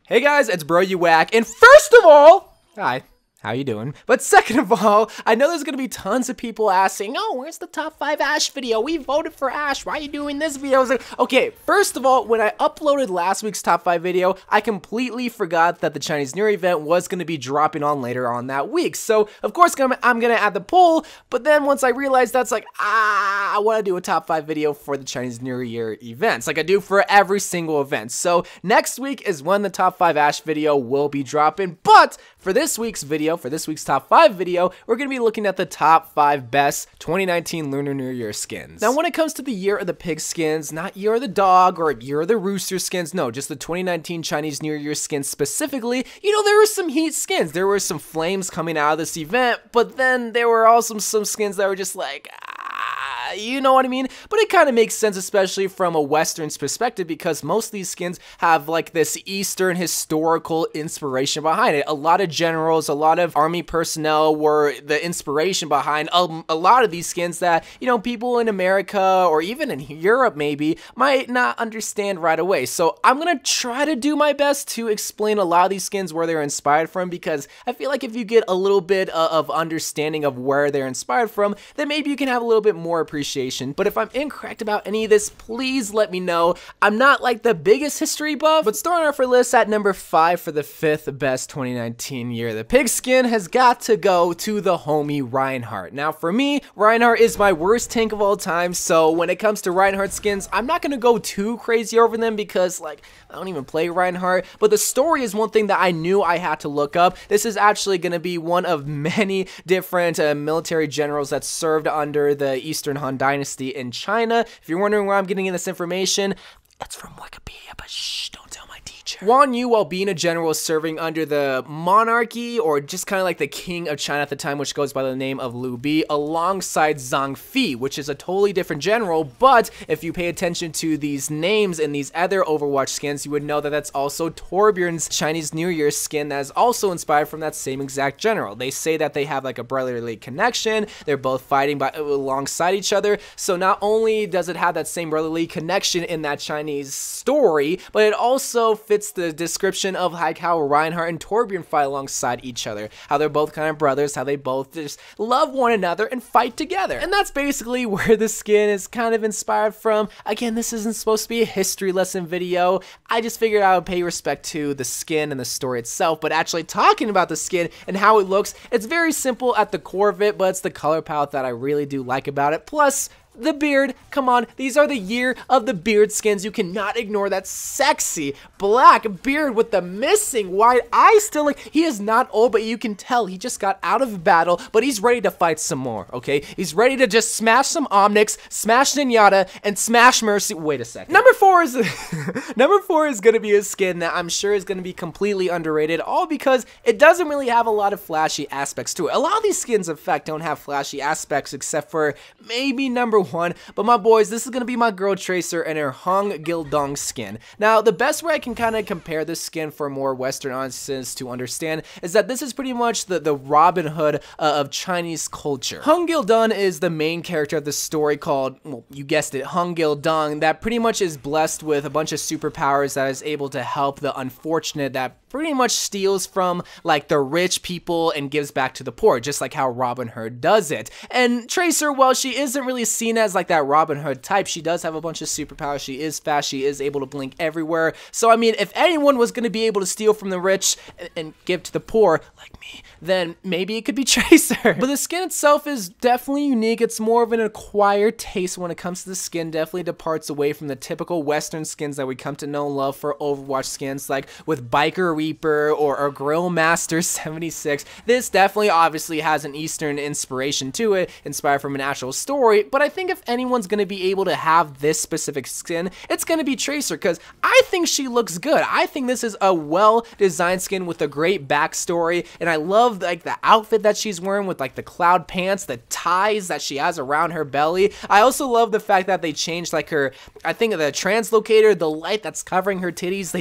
Hey guys, it's Bro You Whack, and first of all, hi, how you doing? But second of all, I know there's gonna be tons of people asking, oh, where's the top 5 Ash video? We voted for Ash, why are you doing this video? I was like, okay, first of all, when I uploaded last week's top 5 video, I completely forgot that the Chinese New Year event was gonna be dropping on later on that week. So, of course, I'm gonna add the poll, but then once I realized that's like, I wanna do a top 5 video for the Chinese New Year events, like I do for every single event. So, next week is when the top 5 Ash video will be dropping, but for this week's video, for this week's top 5 video, we're going to be looking at the top 5 best 2019 Lunar New Year skins. Now, when it comes to the Year of the Pig skins, not Year of the Dog or Year of the Rooster skins, no, just the 2019 Chinese New Year skins specifically, you know, there were some heat skins. There were some flames coming out of this event, but then there were also some skins that were just like, you know what I mean? But it kind of makes sense, especially from a Western's perspective, because most of these skins have like this Eastern historical inspiration behind it. A lot of generals, a lot of army personnel were the inspiration behind a lot of these skins that, you know, people in America or even in Europe maybe might not understand right away. So I'm gonna try to do my best to explain a lot of these skins where they're inspired from, because I feel like if you get a little bit of understanding of where they're inspired from, then maybe you can have a little bit more appreciation. But if I'm incorrect about any of this, please let me know. I'm not like the biggest history buff, but starting off our list at number 5 for the 5th best 2019 Year the Pig skin has got to go to the homie Reinhardt. Now for me, Reinhardt is my worst tank of all time, so when it comes to Reinhardt skins, I'm not gonna go too crazy over them because like I don't even play Reinhardt, but the story is one thing that I knew I had to look up. This is actually gonna be one of many different military generals that served under the Eastern Han Dynasty in China. If you're wondering where I'm getting this information, it's from Wikipedia, but shh, don't tell my teacher. Yu, while being a general serving under the monarchy, or just kind of like the king of China at the time, which goes by the name of Liu Bi, alongside Zhang Fi, which is a totally different general, but if you pay attention to these names in these other Overwatch skins, you would know that that's also Torbjorn's Chinese New Year skin that is also inspired from that same exact general. They say that they have like a brotherly connection, they're both fighting alongside each other, so not only does it have that same brotherly connection in that Chinese story, but it also fits the description of like how Reinhardt and Torbjorn fight alongside each other, how they're both kind of brothers, how they both just love one another and fight together. And that's basically where the skin is kind of inspired from. Again, this isn't supposed to be a history lesson video. I just figured I would pay respect to the skin and the story itself, but actually talking about the skin and how it looks, it's very simple at the core of it, but it's the color palette that I really do like about it. Plus, the beard, come on, these are the Year of the Beard skins. You cannot ignore that sexy black beard with the missing white eyes still. Like, he is not old, but you can tell he just got out of battle, but he's ready to fight some more, okay? He's ready to just smash some Omnics, smash Zenyatta, and smash Mercy. Wait a second. Number 4 is number 4 is gonna be a skin that I'm sure is gonna be completely underrated, all because it doesn't really have a lot of flashy aspects to it. A lot of these skins, in fact, don't have flashy aspects except for maybe number 1, but my boys, this is gonna be my girl Tracer and her Hung Gildong skin. Now, the best way I can kind of compare this skin for more Western audiences to understand is that this is pretty much the Robin Hood of Chinese culture. Hung Gildong is the main character of the story called, well, you guessed it, Hung Gildong, that pretty much is blessed with a bunch of superpowers that is able to help the unfortunate, that pretty much steals from like the rich people and gives back to the poor, just like how Robin Hood does it. And Tracer, while she isn't really seen as like that Robin Hood type, she does have a bunch of superpowers. She is fast, she is able to blink everywhere. So I mean, if anyone was going to be able to steal from the rich and give to the poor, like me, then maybe it could be Tracer. But the skin itself is definitely unique. It's more of an acquired taste when it comes to the skin. Definitely departs away from the typical Western skins that we come to know and love for Overwatch skins, like with Biker Reaper or Grill Master 76. This definitely obviously has an Eastern inspiration to it, inspired from an actual story, but I think if anyone's going to be able to have this specific skin, it's going to be Tracer, because I think she looks good. I think this is a well-designed skin with a great backstory, and I love like the outfit that she's wearing with like the cloud pants, the ties that she has around her belly. I also love the fact that they changed like her, I think the translocator, the light that's covering her titties,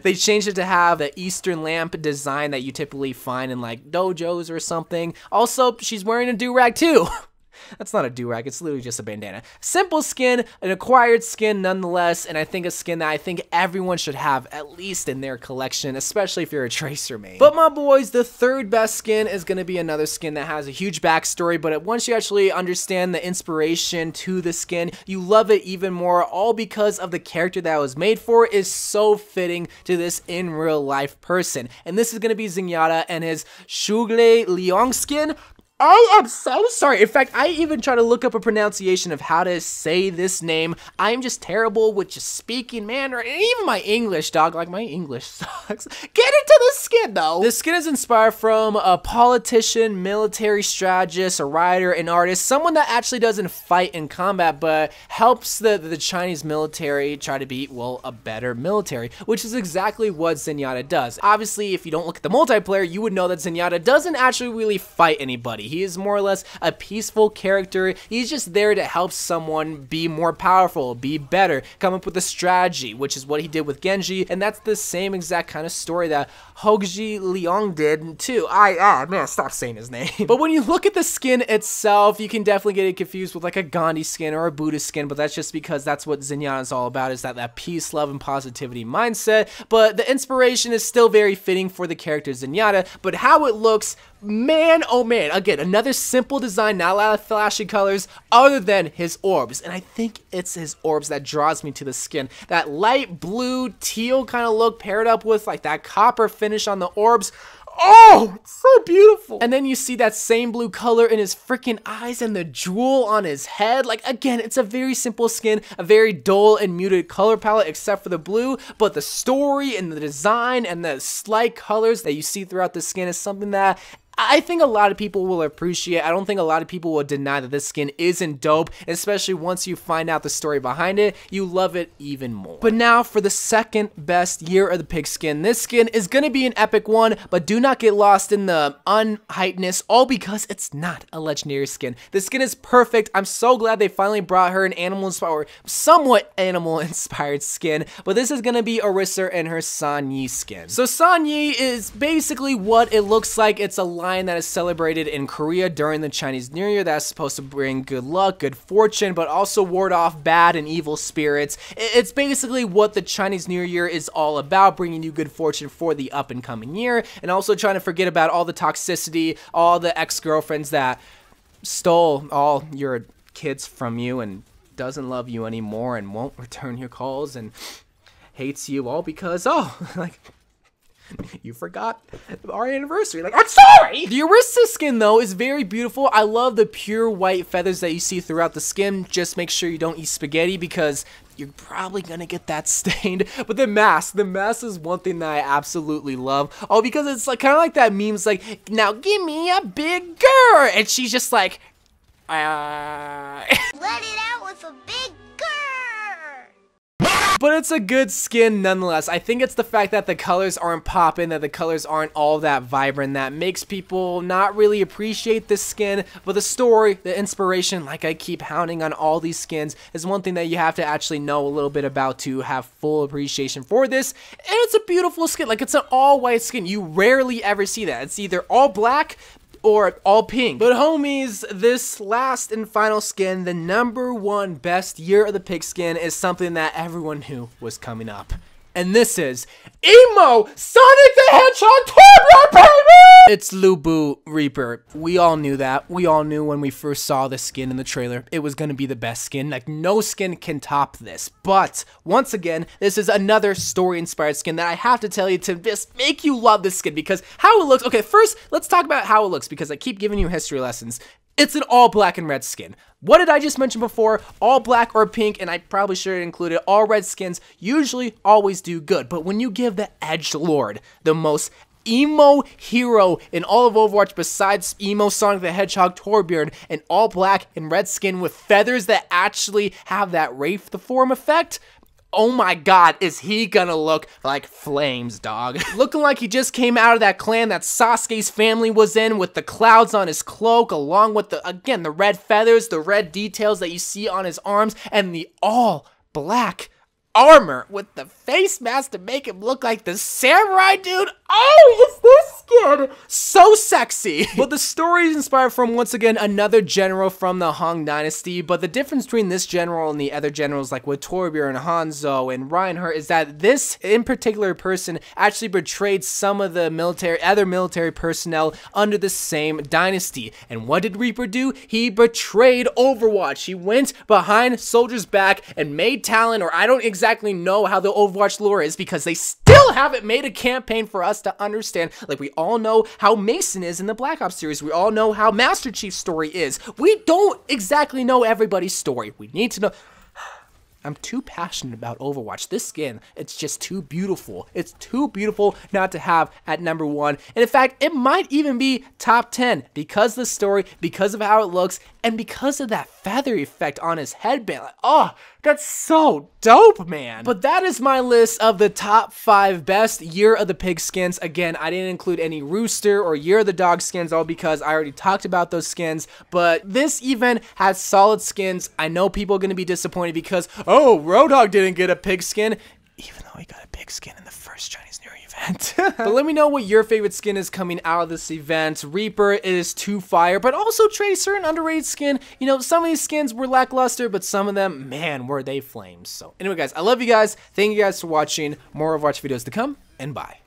they changed it to have the Eastern lamp design that you typically find in like dojos or something. Also, she's wearing a do-rag too. That's not a do-rag, it's literally just a bandana. Simple skin, an acquired skin nonetheless, and I think a skin that I think everyone should have at least in their collection, especially if you're a Tracer main. But my boys, the third best skin is going to be another skin that has a huge backstory, but once you actually understand the inspiration to the skin, you love it even more, all because of the character that it was made for is so fitting to this in real life person. And this is going to be Zenyatta and his Shugle Liang skin. I am so sorry. In fact, I even try to look up a pronunciation of how to say this name. I am just terrible with just speaking Mandarin, and even my English, dog. Like, my English sucks. Get into the skin, though. This skin is inspired from a politician, military strategist, a writer, an artist, someone that actually doesn't fight in combat, but helps the Chinese military try to be, well, a better military, which is exactly what Zenyatta does. Obviously, if you don't look at the multiplayer, you would know that Zenyatta doesn't actually really fight anybody. He is more or less a peaceful character. He's just there to help someone be more powerful, be better, come up with a strategy, which is what he did with Genji, and that's the same exact kind of story that Hogji Liang did too. Man, stop saying his name. But when you look at the skin itself, you can definitely get it confused with like a Gandhi skin or a Buddha skin, but that's just because that's what Zenyatta is all about, is that peace, love, and positivity mindset. But the inspiration is still very fitting for the character Zenyatta, but how it looks, man, oh man, again, another simple design, not a lot of flashy colors other than his orbs. And I think it's his orbs that draws me to the skin. That light blue, teal kind of look paired up with like that copper finish on the orbs. Oh, it's so beautiful. And then you see that same blue color in his freaking eyes and the jewel on his head. Like, again, it's a very simple skin, a very dull and muted color palette except for the blue, but the story and the design and the slight colors that you see throughout the skin is something that I think a lot of people will appreciate. I don't think a lot of people will deny that this skin isn't dope, especially once you find out the story behind it. You love it even more. But now for the second best Year of the Pig skin. This skin is going to be an epic one, but do not get lost in the unhypeness, all because it's not a legendary skin. This skin is perfect. I'm so glad they finally brought her an animal-inspired, somewhat animal-inspired skin, but this is going to be Orisa and her San Yi skin. So San Yi is basically what it looks like. It's a lion that is celebrated in Korea during the Chinese New Year that's supposed to bring good luck, good fortune, but also ward off bad and evil spirits. It's basically what the Chinese New Year is all about, bringing you good fortune for the up and coming year, and also trying to forget about all the toxicity, all the ex-girlfriends that stole all your kids from you and doesn't love you anymore and won't return your calls and hates you, all because, oh, like, you forgot our anniversary. Like, I'm sorry! The Orisa skin, though, is very beautiful. I love the pure white feathers that you see throughout the skin. Just make sure you don't eat spaghetti because you're probably gonna get that stained. But the mask is one thing that I absolutely love. Oh, because it's like kind of like that meme's like, now give me a big girl. And she's just like, let it out with a big girl. But it's a good skin nonetheless. I think it's the fact that the colors aren't popping, that the colors aren't all that vibrant, that makes people not really appreciate this skin. But the story, the inspiration, like I keep hounding on all these skins, is one thing that you have to actually know a little bit about to have full appreciation for this. And it's a beautiful skin. Like, it's an all white skin. You rarely ever see that. It's either all black or all pink. But homies, this last and final skin, the #1 best Year of the Pig skin, is something that everyone knew was coming up. And this is Emo Sonic the Hedgehog Tournament, baby! It's Lubu Reaper. We all knew that. We all knew when we first saw the skin in the trailer, it was gonna be the best skin. Like, no skin can top this. But, once again, this is another story-inspired skin that I have to tell you to just make you love this skin, because how it looks. Okay, first, let's talk about how it looks, because I keep giving you history lessons. It's an all black and red skin. What did I just mention before? All black or pink, and I probably should have included all red skins, usually always do good. But when you give the Edgelord, the most emo hero in all of Overwatch besides emo Sonic the Hedgehog Torbjorn, an all black and red skin with feathers that actually have that Wraith the Form effect, oh my god, is he gonna look like flames, dog. Looking like he just came out of that clan that Sasuke's family was in, with the clouds on his cloak, along with the, again, the red feathers, the red details that you see on his arms, and the all black armor with the face mask to make him look like the samurai dude. Oh, is this skin so sexy? But the story is inspired from, once again, another general from the Han Dynasty. But the difference between this general and the other generals, like with Torbjorn, Hanzo, and Reinhardt, is that this in particular person actually betrayed some of the other military personnel under the same dynasty. And what did Reaper do? He betrayed Overwatch. He went behind soldiers' back and made Talon, or I don't exactly know how the Overwatch lore is, because they still haven't made a campaign for us to understand. Like, we all know how Mason is in the Black Ops series. We all know how Master Chief's story is. We don't exactly know everybody's story. We need to know. I'm too passionate about Overwatch. This skin, it's just too beautiful. It's too beautiful not to have at number 1. And in fact, it might even be top 10 because of the story, because of how it looks, and because of that feather effect on his headband. Like, oh, that's so dope, man. But that is my list of the top 5 best Year of the Pig skins. Again, I didn't include any Rooster or Year of the Dog skins, all because I already talked about those skins. But this event has solid skins. I know people are going to be disappointed because, oh, Roadhog didn't get a pig skin, even though he got a pig skin in the first Chinese New Year event. But let me know what your favorite skin is coming out of this event. Reaper is too fire, but also Tracer, an underrated skin. You know, some of these skins were lackluster, but some of them, man, were they flames. So anyway, guys, I love you guys. Thank you guys for watching. More Overwatch videos to come, and bye.